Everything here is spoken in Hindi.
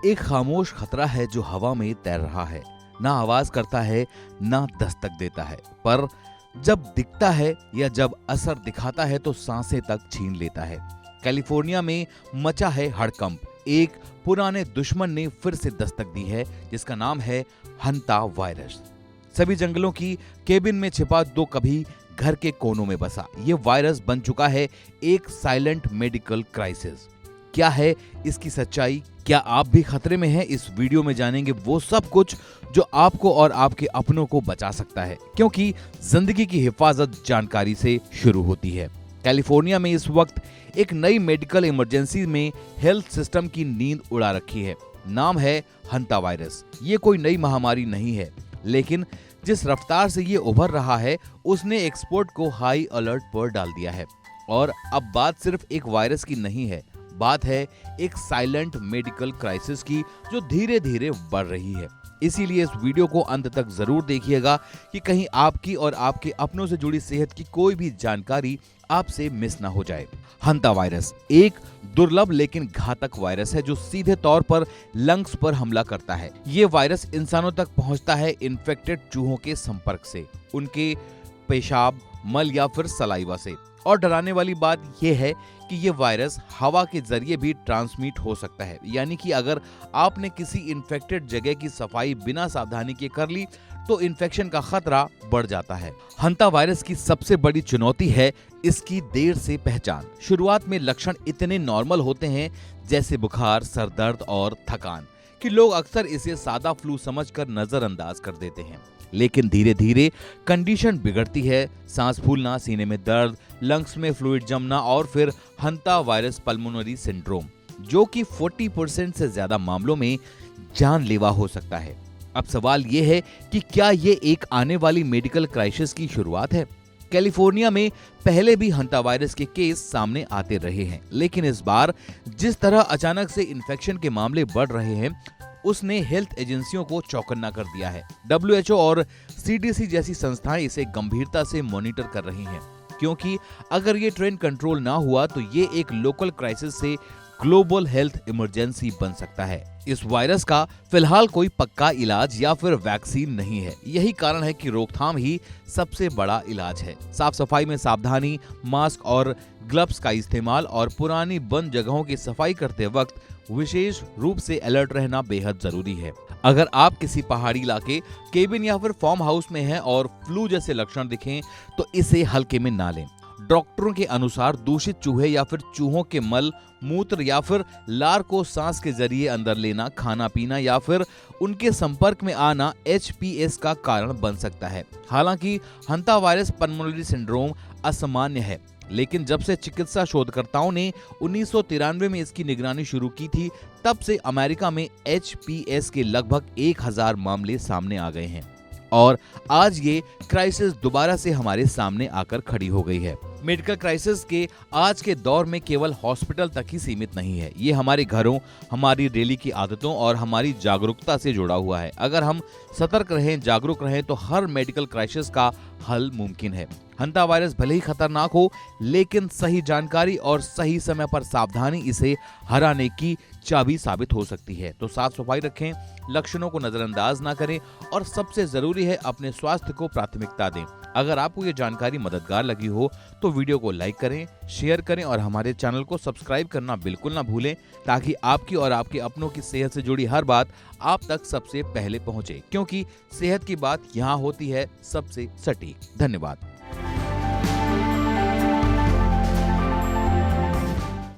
एक खामोश खतरा है जो हवा में तैर रहा है, ना आवाज करता है ना दस्तक देता है, पर जब दिखता है या जब असर दिखाता है तो सांसें तक छीन लेता है। कैलिफोर्निया में मचा है हड़कंप। एक पुराने दुश्मन ने फिर से दस्तक दी है, जिसका नाम है हंता वायरस। सभी जंगलों की केबिन में छिपा तो कभी घर के कोनों में बसा ये वायरस बन चुका है एक साइलेंट मेडिकल क्राइसिस। क्या है इसकी सच्चाई? क्या आप भी खतरे में हैं? इस वीडियो में जानेंगे वो सब कुछ जो आपको और आपके अपनों को बचा सकता है, क्योंकि जिंदगी की हिफाजत जानकारी से शुरू होती है। कैलिफोर्निया में इस वक्त एक नई मेडिकल इमरजेंसी में हेल्थ सिस्टम की नींद उड़ा रखी है। नाम है हंता वायरस। ये कोई नई महामारी नहीं है, लेकिन जिस रफ्तार से ये उभर रहा है उसने एक्सपर्ट को हाई अलर्ट पर डाल दिया है। और अब बात सिर्फ एक वायरस की नहीं है, बात है एक साइलेंट मेडिकल क्राइसिस की जो धीरे धीरे बढ़ रही है। इसीलिए इस वीडियो को अंत तक जरूर देखिएगा कि कहीं आपकी और आपके अपनों से जुड़ी सेहत की कोई भी जानकारी आपसे मिस ना हो जाए। हंता वायरस एक दुर्लभ लेकिन घातक वायरस है जो सीधे तौर पर लंग्स पर हमला करता है। ये वायरस इंसानों तक पहुंचता है इन्फेक्टेड चूहों के संपर्क से, उनके पेशाब, मल या फिर सलाइवा से। और डराने वाली बात यह है कि ये वायरस हवा के जरिए भी ट्रांसमिट हो सकता है, यानी कि अगर आपने किसी इन्फेक्टेड जगह की सफाई बिना सावधानी के कर ली तो इन्फेक्शन का खतरा बढ़ जाता है। हंता वायरस की सबसे बड़ी चुनौती है इसकी देर से पहचान। शुरुआत में लक्षण इतने नॉर्मल होते हैं जैसे बुखार, सर दर्द और थकान कि लोग अक्सर इसे सादा फ्लू समझकर नजरअंदाज कर देते हैं। लेकिन धीरे धीरे कंडीशन बिगड़ती है। सांस फूलना, सीने में दर्द, लंग्स में फ्लूइड जमना और फिर हंता वायरस पल्मोनरी सिंड्रोम, जो कि 40% से ज्यादा मामलों में जानलेवा हो सकता है। अब सवाल ये है कि क्या ये एक आने वाली मेडिकल क्राइसिस की शुरुआत है? कैलिफोर्निया में पहले भी हंता वायरस के केस सामने आते रहे हैं, लेकिन इस बार जिस तरह अचानक से इन्फेक्शन के मामले बढ़ रहे हैं उसने हेल्थ एजेंसियों को चौकन्ना कर दिया है। WHO और CDC जैसी संस्थाएं इसे गंभीरता से मॉनिटर कर रही हैं, क्योंकि अगर ये ट्रेंड कंट्रोल ना हुआ तो ये एक लोकल क्राइसिस से ग्लोबल हेल्थ इमरजेंसी बन सकता है। इस वायरस का फिलहाल कोई पक्का इलाज या फिर वैक्सीन नहीं है। यही कारण है कि रोकथाम ही सबसे बड़ा इलाज है। साफ सफाई में सावधानी, मास्क और ग्लव्स का इस्तेमाल और पुरानी बंद जगहों की सफाई करते वक्त विशेष रूप से अलर्ट रहना बेहद जरूरी है। अगर आप किसी पहाड़ी इलाके, केबिन या फिर फार्म हाउस में हैं और फ्लू जैसे लक्षण दिखें तो इसे हल्के में ना लें। डॉक्टरों के अनुसार दूषित चूहे या फिर चूहों के मल, मूत्र या फिर लार को सांस के जरिए अंदर लेना, खाना पीना या फिर उनके संपर्क में आना HPS का कारण बन सकता है। हालांकि हंता वायरस पल्मोनरी सिंड्रोम असामान्य है, लेकिन जब से चिकित्सा शोधकर्ताओं ने 1993 में इसकी निगरानी शुरू की थी, तब से अमेरिका में HPS के लगभग 1000 मामले सामने आ गए हैं और आज ये क्राइसिस दोबारा से हमारे सामने आकर खड़ी हो गई है। मेडिकल क्राइसिस के आज के दौर में केवल हॉस्पिटल तक ही सीमित नहीं है, ये हमारे घरों, हमारी डेली की आदतों और हमारी जागरूकता से जुड़ा हुआ है। अगर हम सतर्क रहें, जागरूक रहें तो हर मेडिकल क्राइसिस का हल मुमकिन है। हंता वायरस भले ही खतरनाक हो, लेकिन सही जानकारी और सही समय पर सावधानी इसे हराने की चाबी साबित हो सकती है। तो साफ सफाई रखें, लक्षणों को नजरअंदाज ना करें और सबसे जरूरी है अपने स्वास्थ्य को प्राथमिकता दें। अगर आपको ये जानकारी मददगार लगी हो तो वीडियो को लाइक करें, शेयर करें और हमारे चैनल को सब्सक्राइब करना बिल्कुल ना भूलें, ताकि आपकी और आपके अपनों की सेहत से जुड़ी हर बात आप तक सबसे पहले पहुंचे, क्योंकि सेहत की बात यहाँ होती है सबसे सटीक। धन्यवाद।